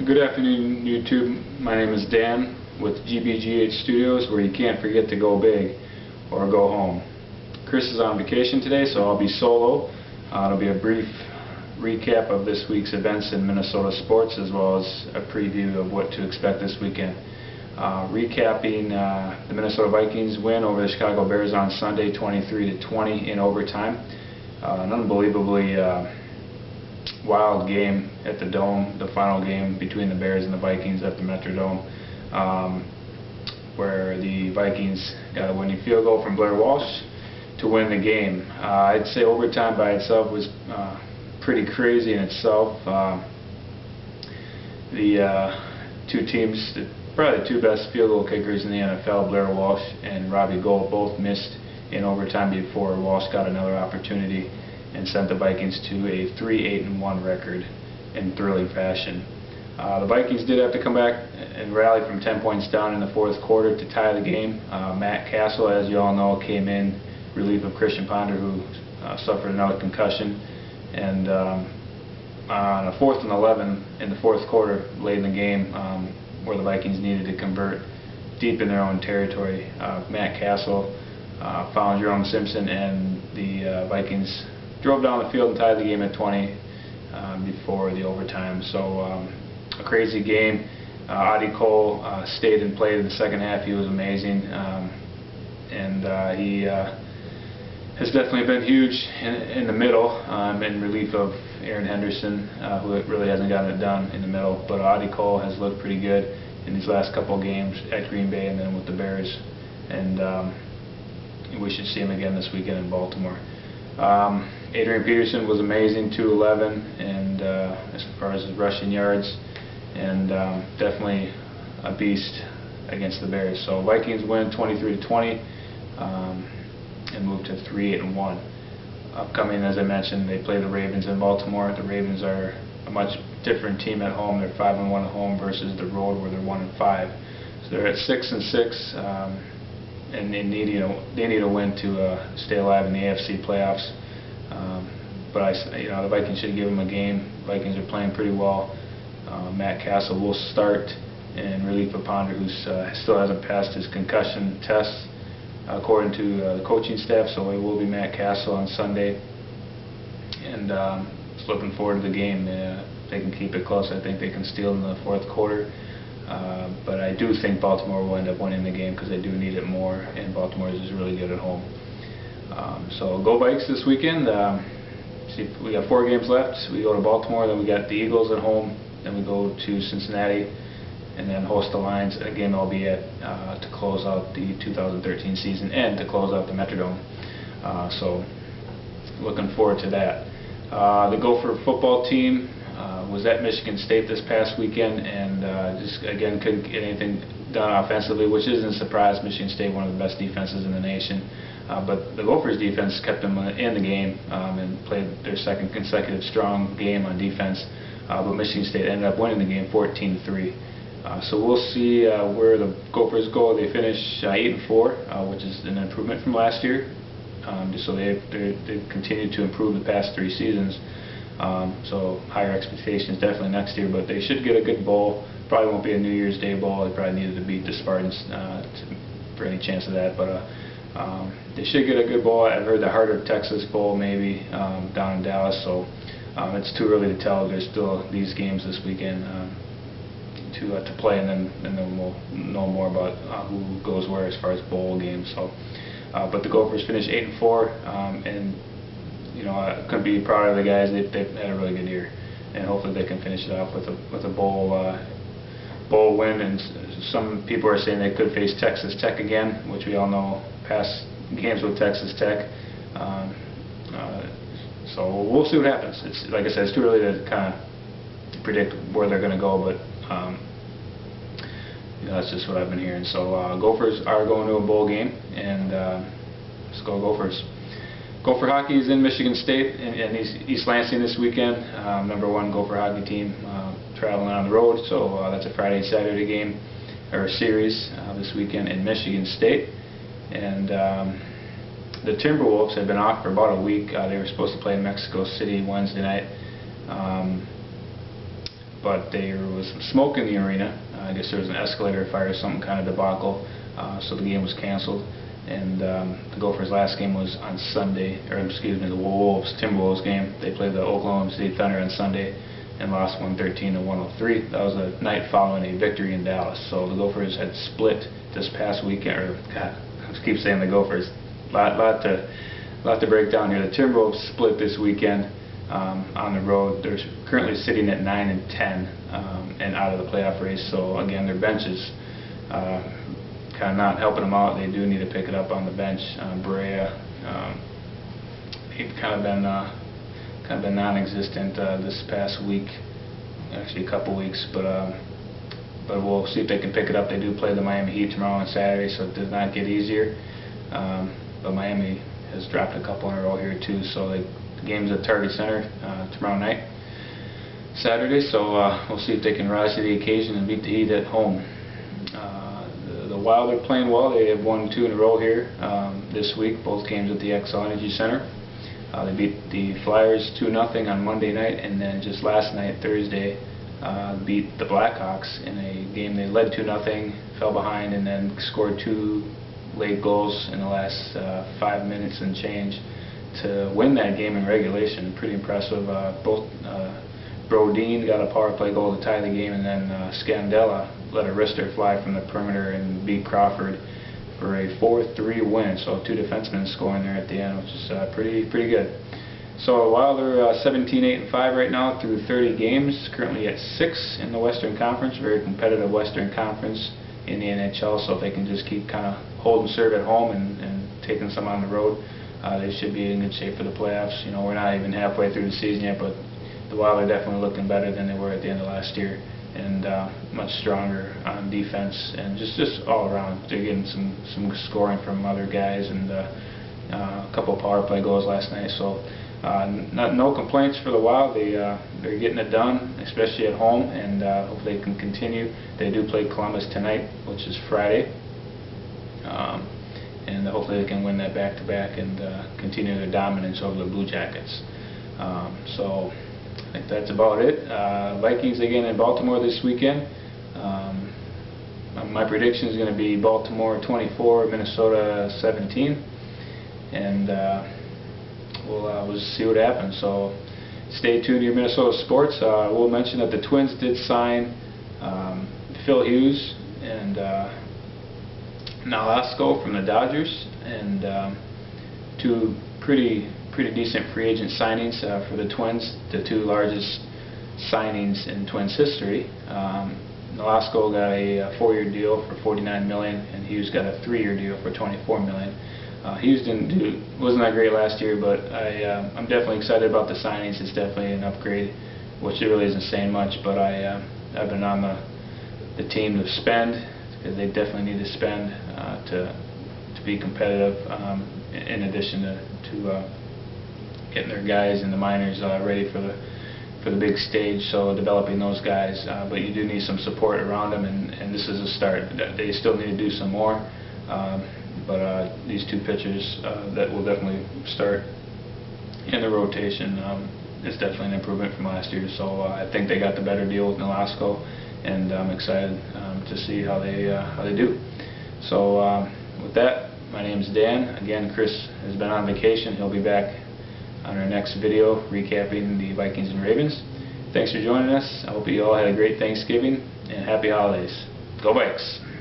Good afternoon, YouTube. My name is Dan with GBGH Studios, where you can't forget to go big or go home. Chris is on vacation today, so I'll be solo. It'll be a brief recap of this week's events in Minnesota sports, as well as a preview of what to expect this weekend. Recapping the Minnesota Vikings win over the Chicago Bears on Sunday, 23-20 in overtime. An unbelievably wild game at the Dome, the final game between the Bears and the Vikings at the Metrodome, where the Vikings got a winning field goal from Blair Walsh to win the game. I'd say overtime by itself was pretty crazy in itself. The two teams, probably the two best field goal kickers in the NFL, Blair Walsh and Robbie Gould, both missed in overtime before Walsh got another opportunity and sent the Vikings to a 3-8-1 record in thrilling fashion. The Vikings did have to come back and rally from 10 points down in the fourth quarter to tie the game. Matt Castle, as you all know, came in relief of Christian Ponder, who suffered another concussion, and on a 4th and 11 in the fourth quarter, late in the game, where the Vikings needed to convert deep in their own territory, Matt Castle found Jerome Simpson, and the Vikings drove down the field and tied the game at 20 before the overtime. So a crazy game. Audie Cole stayed and played in the second half. He was amazing, and he has definitely been huge in the middle, in relief of Aaron Henderson, who really hasn't gotten it done in the middle. But Audie Cole has looked pretty good in these last couple of games at Green Bay and then with the Bears, and we should see him again this weekend in Baltimore. Adrian Peterson was amazing, 211, and as far as his rushing yards, and definitely a beast against the Bears. So Vikings win 23-20 and move to 3-8-1. Upcoming, as I mentioned, they play the Ravens in Baltimore. The Ravens are a much different team at home. They're 5-1 at home versus the road, where they're 1-5. So they're at 6-6. And they need a win to stay alive in the AFC playoffs. But the Vikings should give them a game. Vikings are playing pretty well. Matt Castle will start in relief of Ponder, who still hasn't passed his concussion test, according to the coaching staff. So it will be Matt Castle on Sunday, and just looking forward to the game. If they can keep it close, I think they can steal in the fourth quarter. But I do think Baltimore will end up winning the game, because they do need it more, and Baltimore is really good at home. So go Vikes this weekend. See, we got 4 games left. We go to Baltimore, then we got the Eagles at home, then we go to Cincinnati, and then host the Lions. Again, I'll be at to close out the 2013 season and to close out the Metrodome. So looking forward to that. The Gopher football team was at Michigan State this past weekend, and just again couldn't get anything done offensively, which isn't a surprise. Michigan State, one of the best defenses in the nation, but the Gophers defense kept them in the game and played their second consecutive strong game on defense. But Michigan State ended up winning the game 14-3. So we'll see where the Gophers go. They finish 8-4, which is an improvement from last year. So they've continued to improve the past 3 seasons. So higher expectations definitely next year, but they should get a good bowl. Probably won't be a New Year's Day bowl. They probably needed to beat the Spartans for any chance of that, but they should get a good bowl. I've heard the Heart of Texas Bowl maybe down in Dallas, so it's too early to tell. There's still these games this weekend to play, and then we'll know more about who goes where as far as bowl games. So, but the Gophers finished 8-4, and I couldn't be prouder of the guys. They've had a really good year, and hopefully they can finish it off with a bowl win. And some people are saying they could face Texas Tech again, which we all know past games with Texas Tech. So we'll see what happens. It's, like I said, it's too early to kind of predict where they're going to go, but that's just what I've been hearing. So Gophers are going to a bowl game, and let's go Gophers. Gopher hockey is in Michigan State and East Lansing this weekend. #1 Gopher hockey team traveling on the road, so that's a Friday-Saturday game or series this weekend in Michigan State. And the Timberwolves have been off for about a week. They were supposed to play in Mexico City Wednesday night. but there was some smoke in the arena. I guess there was an escalator fire or some kind of debacle, so the game was canceled. And the Gophers' last game was on Sunday, or excuse me, the Timberwolves game. They played the Oklahoma City Thunder on Sunday and lost 113-103. That was the night following a victory in Dallas. So the Gophers had split this past weekend, or God, I keep saying the Gophers. Lot to break down here. The Timberwolves split this weekend on the road. They're currently sitting at 9-10 and out of the playoff race. So again, their bench is kind of not helping them out. They do need to pick it up on the bench. Berea, he's kind of been non-existent this past week, actually a couple weeks, but we'll see if they can pick it up. They do play the Miami Heat tomorrow and Saturday, so it does not get easier. But Miami has dropped a couple in a row here too, so the game's at Target Center tomorrow night, Saturday, so we'll see if they can rise to the occasion and beat the Heat at home. The Wild are playing well. They have won 2 in a row here this week, both games at the XL Energy Center. They beat the Flyers 2-0 on Monday night, and then just last night, Thursday, beat the Blackhawks in a game they led 2-0, fell behind, and then scored 2 late goals in the last 5 minutes and change to win that game in regulation. Pretty impressive. Both Brodin got a power play goal to tie the game, and then Scandella let a wrister fly from the perimeter and beat Crawford for a 4-3 win. So 2 defensemen scoring there at the end, which is pretty good. So while they're 17-8-5 right now through 30 games, currently at 6 in the Western Conference, very competitive Western Conference in the NHL. So if they can just keep kind of holding serve at home and taking some on the road, they should be in good shape for the playoffs. You know, we're not even halfway through the season yet, but the Wild are definitely looking better than they were at the end of last year, and much stronger on defense, and just all around. They're getting some scoring from other guys, and a couple of power play goals last night. So no complaints for the Wild. They're getting it done, especially at home, and hopefully they can continue. They do play Columbus tonight, which is Friday, and hopefully they can win that back-to-back and continue their dominance over the Blue Jackets. So I think that's about it. Vikings again in Baltimore this weekend. My prediction is going to be Baltimore 24, Minnesota 17, and we'll see what happens. So stay tuned to your Minnesota sports. I will mention that the Twins did sign Phil Hughes and SKOL from the Dodgers, and 2 pretty decent free agent signings for the Twins, the 2 largest signings in Twins history. SKOL got a 4-year deal for $49 million, and Hughes got a 3-year deal for $24 million. Hughes wasn't that great last year, but I'm definitely excited about the signings. It's definitely an upgrade, which it really isn't saying much, but I've been on the team to spend, because they definitely need to spend to be competitive, in addition to getting their guys in the minors ready for the big stage, so developing those guys. But you do need some support around them, and this is a start. They still need to do some more, but these 2 pitchers that will definitely start in the rotation is definitely an improvement from last year. So I think they got the better deal with SKOL, and I'm excited to see how they do. So with that, my name is Dan. Again, Chris has been on vacation. He'll be back on our next video recapping the Vikings and Ravens. Thanks for joining us. I hope you all had a great Thanksgiving and happy holidays. Go Vikes!